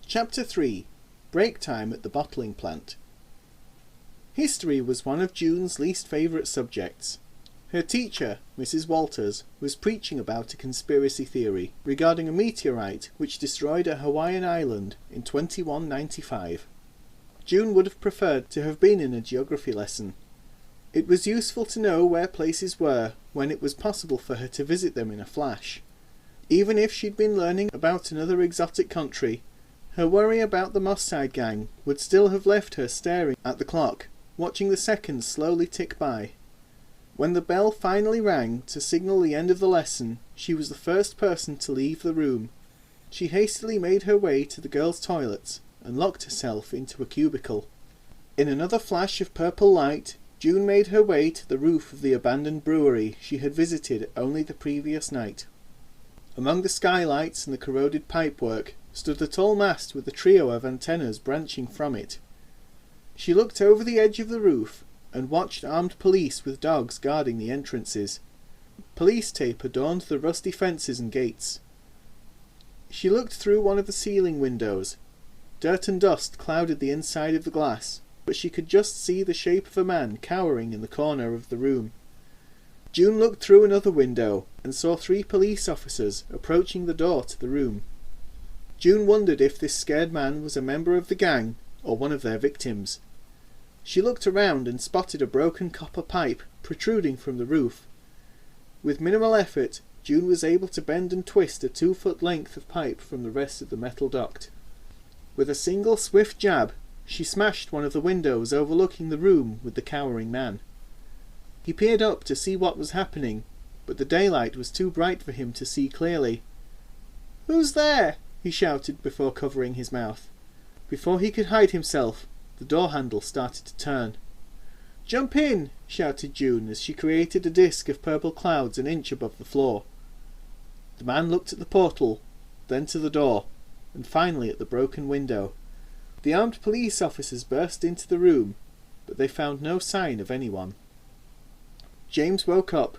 Chapter 3. Break time at the bottling plant. History was one of June's least favourite subjects. Her teacher, Mrs. Walters, was preaching about a conspiracy theory regarding a meteorite which destroyed a Hawaiian island in 2195. June would have preferred to have been in a geography lesson. It was useful to know where places were when it was possible for her to visit them in a flash. Even if she'd been learning about another exotic country, her worry about the Moss Side gang would still have left her staring at the clock, watching the seconds slowly tick by. When the bell finally rang to signal the end of the lesson, she was the first person to leave the room. She hastily made her way to the girls' toilets and locked herself into a cubicle. In another flash of purple light, June made her way to the roof of the abandoned brewery she had visited only the previous night. Among the skylights and the corroded pipework stood the tall mast with a trio of antennas branching from it. She looked over the edge of the roof and watched armed police with dogs guarding the entrances. Police tape adorned the rusty fences and gates. She looked through one of the ceiling windows. Dirt and dust clouded the inside of the glass, but she could just see the shape of a man cowering in the corner of the room. June looked through another window and saw 3 police officers approaching the door to the room. June wondered if this scared man was a member of the gang or one of their victims. She looked around and spotted a broken copper pipe protruding from the roof. With minimal effort, June was able to bend and twist a 2-foot length of pipe from the rest of the metal duct. With a single swift jab, she smashed one of the windows overlooking the room with the cowering man. He peered up to see what was happening, but the daylight was too bright for him to see clearly. "Who's there?" he shouted before covering his mouth. Before he could hide himself, the door handle started to turn. "Jump in!" shouted June as she created a disk of purple clouds an inch above the floor. The man looked at the portal, then to the door, and finally at the broken window. The armed police officers burst into the room, but they found no sign of anyone. James woke up.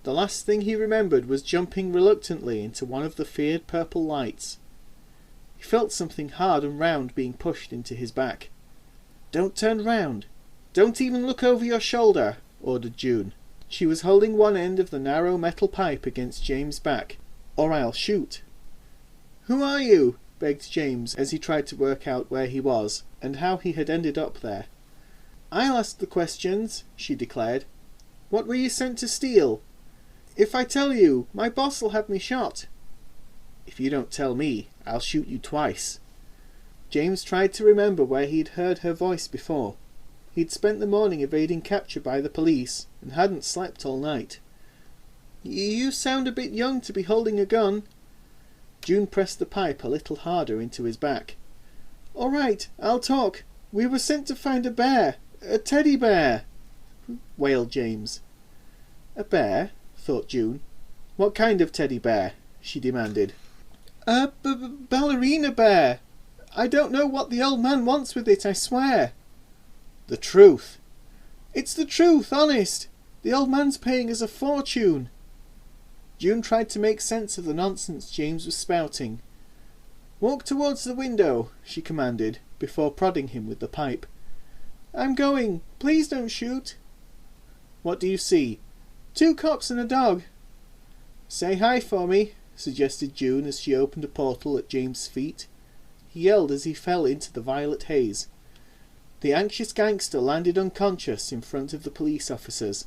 The last thing he remembered was jumping reluctantly into one of the feared purple lights. He felt something hard and round being pushed into his back. "Don't turn round. Don't even look over your shoulder," ordered June. She was holding one end of the narrow metal pipe against James' back. "Or I'll shoot." "Who are you?" begged James as he tried to work out where he was and how he had ended up there. "I'll ask the questions," she declared. "What were you sent to steal? If I tell you, my boss'll have me shot." "If you don't tell me, I'll shoot you twice." James tried to remember where he'd heard her voice before. He'd spent the morning evading capture by the police and hadn't slept all night. "You sound a bit young to be holding a gun." June pressed the pipe a little harder into his back. "All right, I'll talk. We were sent to find a bear. A teddy bear," wailed James. "A bear?" thought June. "What kind of teddy bear?" she demanded. "A ballerina bear. I don't know what the old man wants with it, I swear." "The truth." "It's the truth, honest. The old man's paying us a fortune." June tried to make sense of the nonsense James was spouting. "Walk towards the window," she commanded, before prodding him with the pipe. "I'm going. Please don't shoot." "What do you see?" "2 cops and a dog." "Say hi for me," suggested June as she opened a portal at James' feet. He yelled as he fell into the violet haze. The anxious gangster landed unconscious in front of the police officers.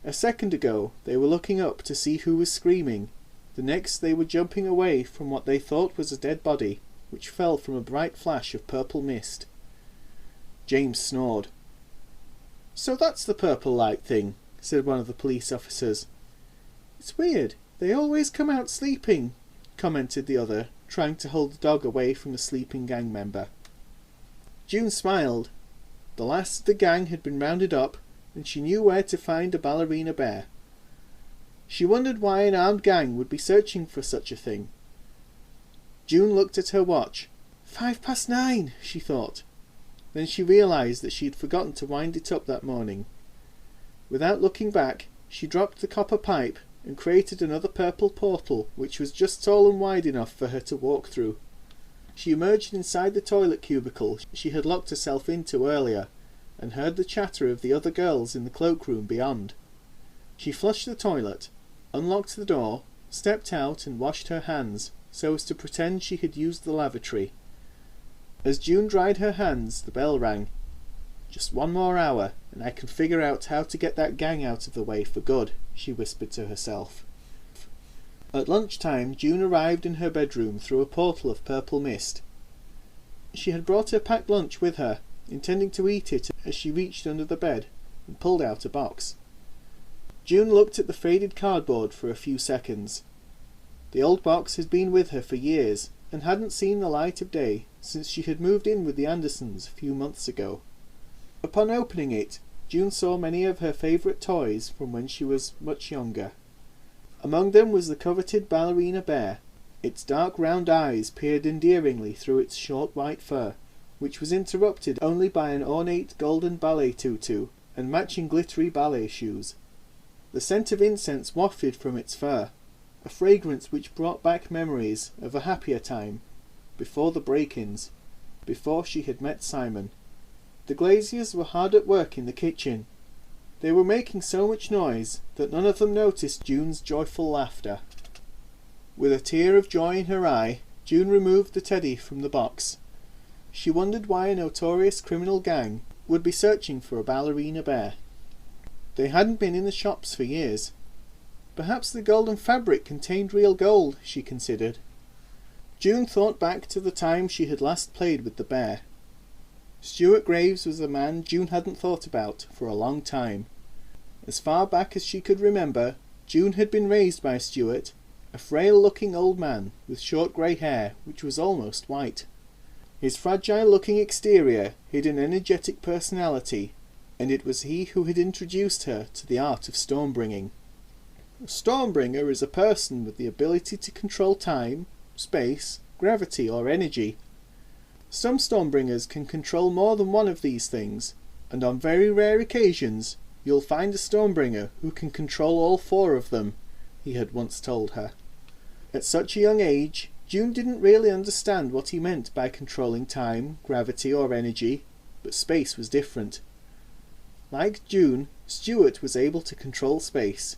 A second ago they were looking up to see who was screaming. The next they were jumping away from what they thought was a dead body, which fell from a bright flash of purple mist. James snored. "So that's the purple light thing," said one of the police officers. "It's weird. They always come out sleeping," commented the other, trying to hold the dog away from the sleeping gang member. June smiled. The last of the gang had been rounded up, and she knew where to find a ballerina bear. She wondered why an armed gang would be searching for such a thing. June looked at her watch. 9:05, she thought. Then she realised that she had forgotten to wind it up that morning. Without looking back, she dropped the copper pipe and created another purple portal which was just tall and wide enough for her to walk through. She emerged inside the toilet cubicle she had locked herself into earlier, and heard the chatter of the other girls in the cloakroom beyond. She flushed the toilet, unlocked the door, stepped out and washed her hands, so as to pretend she had used the lavatory. As June dried her hands, the bell rang. "Just one more hour, and I can figure out how to get that gang out of the way for good," she whispered to herself. At lunchtime, June arrived in her bedroom through a portal of purple mist. She had brought her packed lunch with her, intending to eat it as she reached under the bed and pulled out a box. June looked at the faded cardboard for a few seconds. The old box had been with her for years and hadn't seen the light of day since she had moved in with the Andersons a few months ago. Upon opening it, June saw many of her favourite toys from when she was much younger. Among them was the coveted ballerina bear. Its dark round eyes peered endearingly through its short white fur, which was interrupted only by an ornate golden ballet tutu and matching glittery ballet shoes. The scent of incense wafted from its fur, a fragrance which brought back memories of a happier time, before the break-ins, before she had met Simon. The glaziers were hard at work in the kitchen. They were making so much noise that none of them noticed June's joyful laughter. With a tear of joy in her eye, June removed the teddy from the box. She wondered why a notorious criminal gang would be searching for a ballerina bear. They hadn't been in the shops for years. Perhaps the golden fabric contained real gold, she considered. June thought back to the time she had last played with the bear. Stuart Graves was a man June hadn't thought about for a long time. As far back as she could remember, June had been raised by Stuart, a frail-looking old man with short grey hair which was almost white. His fragile-looking exterior hid an energetic personality, and it was he who had introduced her to the art of stormbringing. A Stormbringer is a person with the ability to control time, space, gravity or energy. Some Stormbringers can control more than one of these things, and on very rare occasions you'll find a Stormbringer who can control all four of them, he had once told her. At such a young age, June didn't really understand what he meant by controlling time, gravity or energy, but space was different. Like June, Stuart was able to control space.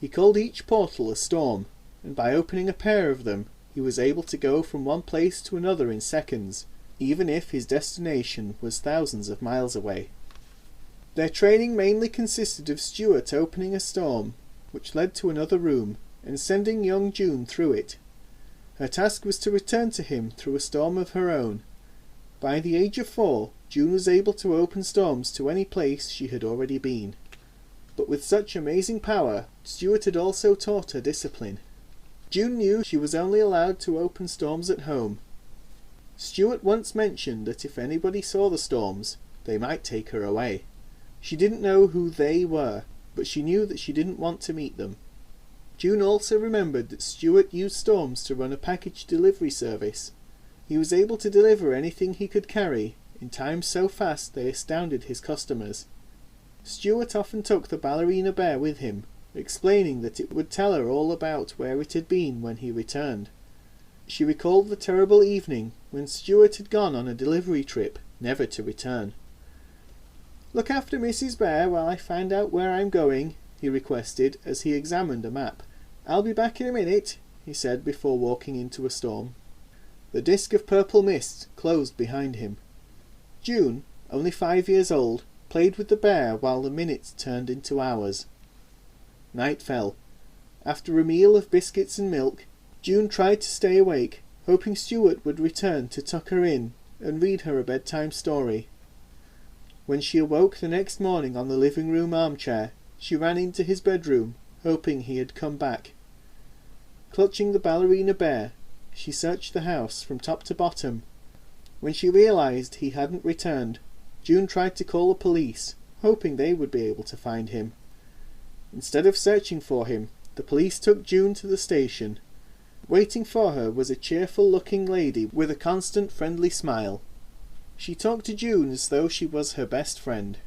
He called each portal a storm, and by opening a pair of them, he was able to go from one place to another in seconds, even if his destination was thousands of miles away. Their training mainly consisted of Stuart opening a storm, which led to another room, and sending young June through it. Her task was to return to him through a storm of her own. By the age of 4, June was able to open storms to any place she had already been. But with such amazing power, Stuart had also taught her discipline. June knew she was only allowed to open storms at home. Stuart once mentioned that if anybody saw the storms, they might take her away. She didn't know who they were, but she knew that she didn't want to meet them. June also remembered that Stuart used storms to run a package delivery service. He was able to deliver anything he could carry, in times so fast they astounded his customers. Stuart often took the ballerina bear with him, explaining that it would tell her all about where it had been when he returned. She recalled the terrible evening when Stuart had gone on a delivery trip, never to return. "Look after Mrs. Bear while I find out where I'm going," he requested as he examined a map. "I'll be back in a minute," he said before walking into a storm. The disk of purple mist closed behind him. June, only 5 years old, played with the bear while the minutes turned into hours. Night fell. After a meal of biscuits and milk, June tried to stay awake, hoping Stuart would return to tuck her in and read her a bedtime story. When she awoke the next morning on the living room armchair, she ran into his bedroom, hoping he had come back. Clutching the ballerina bear, she searched the house from top to bottom. When she realized he hadn't returned, June tried to call the police, hoping they would be able to find him. Instead of searching for him, the police took June to the station. Waiting for her was a cheerful-looking lady with a constant friendly smile. She talked to June as though she was her best friend.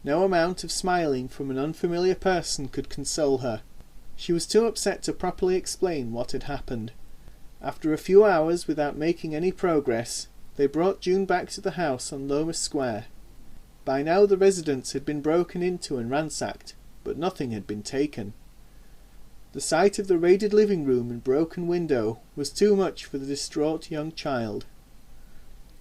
No amount of smiling from an unfamiliar person could console her. She was too upset to properly explain what had happened. After a few hours without making any progress, they brought June back to the house on Lomas Square. By now the residence had been broken into and ransacked, but nothing had been taken. The sight of the raided living room and broken window was too much for the distraught young child.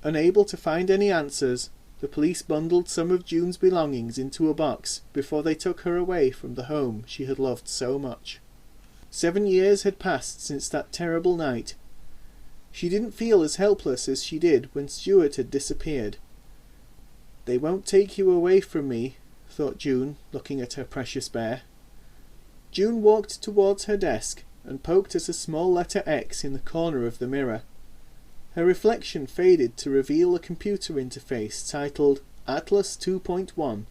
Unable to find any answers, the police bundled some of June's belongings into a box before they took her away from the home she had loved so much. 7 years had passed since that terrible night. She didn't feel as helpless as she did when Stuart had disappeared. "They won't take you away from me," thought June, looking at her precious bear. June walked towards her desk and poked at a small letter X in the corner of the mirror. Her reflection faded to reveal a computer interface titled Atlas 2.1.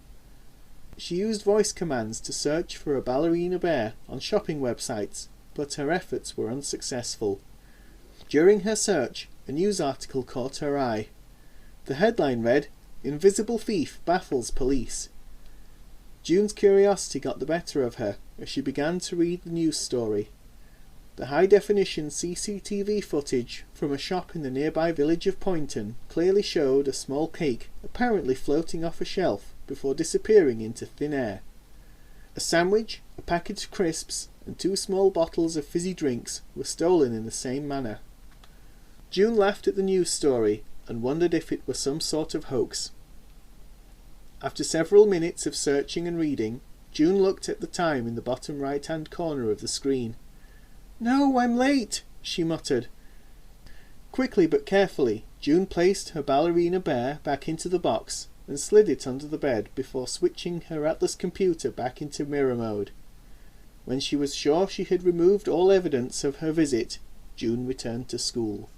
She used voice commands to search for a ballerina bear on shopping websites, but her efforts were unsuccessful. During her search, a news article caught her eye. The headline read, "Invisible Thief Baffles Police." June's curiosity got the better of her as she began to read the news story. The high-definition CCTV footage from a shop in the nearby village of Poynton clearly showed a small cake apparently floating off a shelf before disappearing into thin air. A sandwich, a packet of crisps, and 2 small bottles of fizzy drinks were stolen in the same manner. June laughed at the news story and wondered if it were some sort of hoax. After several minutes of searching and reading, June looked at the time in the bottom right-hand corner of the screen. "No, I'm late," she muttered. Quickly but carefully, June placed her ballerina bear back into the box and slid it under the bed before switching her Atlas computer back into mirror mode. When she was sure she had removed all evidence of her visit, June returned to school.